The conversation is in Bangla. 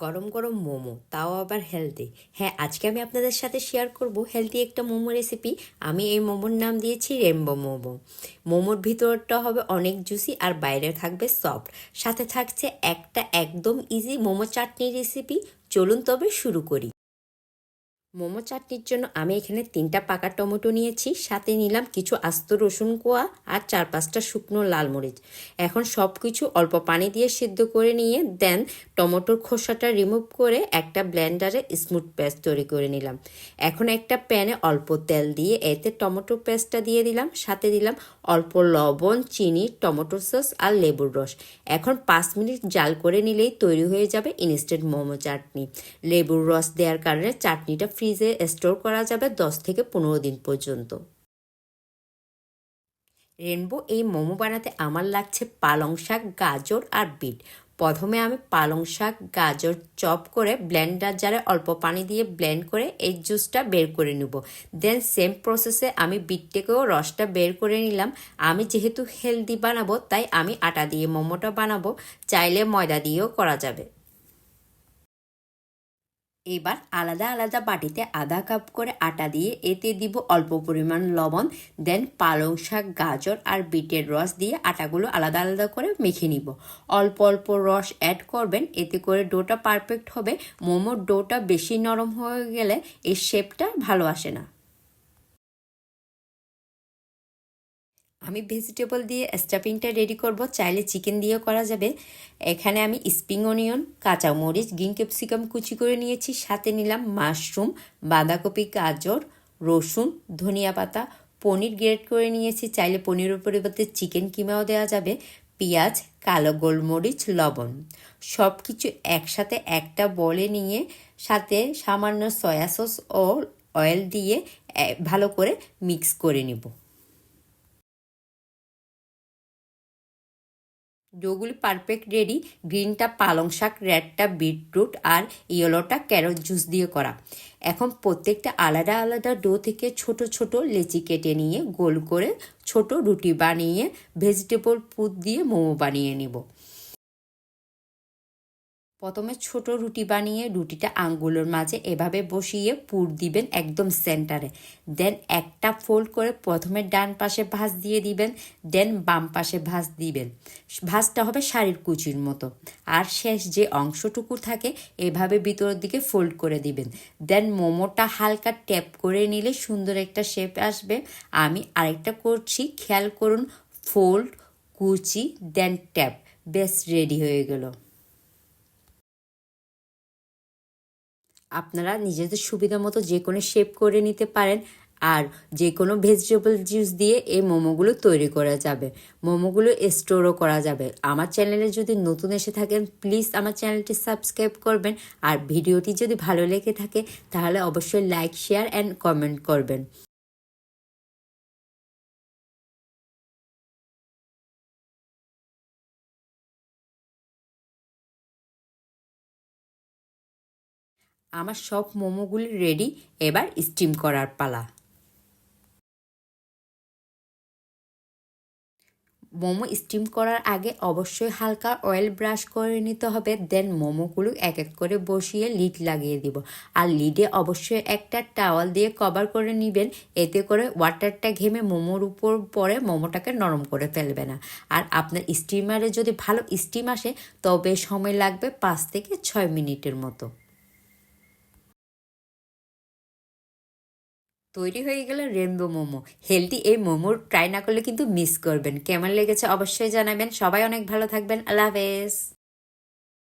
গরম গরম মোমো, তাও আবার হেলদি। হ্যাঁ, আজকে আমি আপনাদের সাথে শেয়ার করব হেলদি একটা মোমো রেসিপি। আমি এই মোমোর নাম দিয়েছি রেনবো মোমো। মোমোর ভিতরটা হবে অনেক জুসি আর বাইরে থাকবে সফট, সাথে থাকছে একটা একদম ইজি মোমো চাটনি রেসিপি। চলুন তবে শুরু করি। মোমো চাটনির জন্য আমি এখানে 3টা পাকা টমেটো নিয়েছি, সাথে নিলাম কিছু আস্ত রসুন কোয়া আর 4-5টা শুকনো লাল মরিচ। এখন সব কিছু অল্প পানি দিয়ে সিদ্ধ করে নিয়ে দেন টমেটোর খোসাটা রিমুভ করে একটা ব্লেন্ডারে স্মুথ পেস্ট তৈরি করে নিলাম। এখন একটা প্যানে অল্প তেল দিয়ে এতে টমেটো পেস্টটা দিয়ে দিলাম, সাথে দিলাম অল্প লবণ, চিনি, টমেটো সস আর লেবুর রস। এখন 5 মিনিট জাল করে নিলেই তৈরি হয়ে যাবে ইনস্ট্যান্ট মোমো চাটনি। লেবুর রস দেওয়ার কারণে চাটনিটা ফ্রিজে স্টোর করা যাবে 10 থেকে 15 দিন পর্যন্ত। রেনবো এই মোমো বানাতে আমার লাগছে পালং শাক, গাজর আর বিট। প্রথমে আমি পালং শাক, গাজর চপ করে ব্লেন্ডার জারে অল্প পানি দিয়ে ব্লেন্ড করে এই জুসটা বের করে নেব। দেন সেম প্রসেসে আমি বিটটাকেও রসটা বের করে নিলাম। আমি যেহেতু হেলদি বানাবো তাই আমি আটা দিয়ে মোমোটা বানাবো, চাইলে ময়দা দিয়েও করা যাবে। এবার আলাদা আলাদা বাটিতে আধা কাপ করে আটা দিয়ে এতে দিব অল্প পরিমাণ লবণ। দেন পালং শাক, গাজর আর বিটের রস দিয়ে আটাগুলো আলাদা আলাদা করে মেখে নিব। অল্প অল্প রস অ্যাড করবেন, এতে করে ডোটা পারফেক্ট হবে। মোমোর ডোটা বেশি নরম হয়ে গেলে এই শেপটা ভালো আসে না। আমি ভেজিটেবল দিয়ে স্টাফিংটা রেডি করব, চাইলে চিকেন দিয়েও করা যাবে। এখানে আমি স্প্রিং অনিয়ন, কাঁচামরিচ, গ্রিন ক্যাপসিকাম কুচি করে নিয়েছি, সাথে নিলাম মাশরুম, বাঁধাকপি, গাজর, রসুন, ধনিয়া পাতা, পনির গ্রেট করে নিয়েছি, চাইলে পনিরের পরিবর্তে চিকেন কিমাও দেওয়া যাবে, পেঁয়াজ, কালো গোলমরিচ, লবণ। সব কিছু একসাথে একটা বলে নিয়ে সাথে সামান্য সয়া সস ও অয়েল দিয়ে ভালো করে মিক্স করে নিব। ডোগুলি পারফেক্ট রেডি। গ্রিনটা পালং শাক, রেডটা বিটরুট আর ইয়েলোটা ক্যারট জুস দিয়ে করা। এখন প্রত্যেকটা আলাদা আলাদা ডো থেকে ছোট ছোট লেচি কেটে নিয়ে গোল করে ছোট রুটি বানিয়ে ভেজিটেবল পুর দিয়ে মোমো বানিয়ে নিব। প্রথমে ছোট রুটি বানিয়ে রুটিটা আঙ্গুলের মাঝে এভাবে বসিয়ে পুর দিবেন একদম সেন্টারে। দেন একটা ফোল্ড করে প্রথমে ডান পাশে ভাঁজ দিয়ে দিবেন, দেন বাম পাশে ভাঁজ দিবেন। ভাঁজটা হবে শাড়ির কুচির মতো। আর শেষ যে অংশটুকু থাকে এভাবে ভিতরের দিকে ফোল্ড করে দিবেন। দেন মোমোটা হালকা ট্যাপ করে নিলে সুন্দর একটা শেপ আসবে। আমি আরেকটা করছি, খেয়াল করুন। ফোল্ড, কুচি, দেন ট্যাপ, বেশ রেডি হয়ে গেল। আপনারা নিজেদের সুবিধা মতো যে কোনো শেপ করে নিতে পারেন। আর যে কোনো ভেজিটেবল জুস দিয়ে এই মোমোগুলো তৈরি করা যাবে। মোমোগুলো স্টোরও করা যাবে। আমার চ্যানেলে যদি নতুন এসে থাকেন প্লিজ আমার চ্যানেলটি সাবস্ক্রাইব করবেন। আর ভিডিওটি যদি ভালো লেগে থাকে তাহলে অবশ্যই লাইক, শেয়ার অ্যান্ড কমেন্ট করবেন। আমার সব মোমোগুলি রেডি, এবার স্টিম করার পালা। মোমো স্টিম করার আগে অবশ্যই হালকা অয়েল ব্রাশ করে নিতে হবে। দেন মোমোগুলো এক এক করে বসিয়ে লিড লাগিয়ে দিব। আর লিডে অবশ্যই একটা টাওয়াল দিয়ে কভার করে নেবেন, এতে করে ওয়াটারটা ঘেমে মোমোর উপর পরে মোমোটাকে নরম করে ফেলবে না। আর আপনার স্টিমারে যদি ভালো স্টিম আসে তবে সময় লাগবে 5 থেকে 6 মিনিটের মতো। তৈরি হয়ে গেল রেনবো মোমো। হেলদি এই মোমো ট্রাই না করলে কিন্তু মিস করবেন। কেমন লেগেছে অবশ্যই জানাবেন। সবাই অনেক ভালো থাকবেন। আল্লাহ হাফেজ।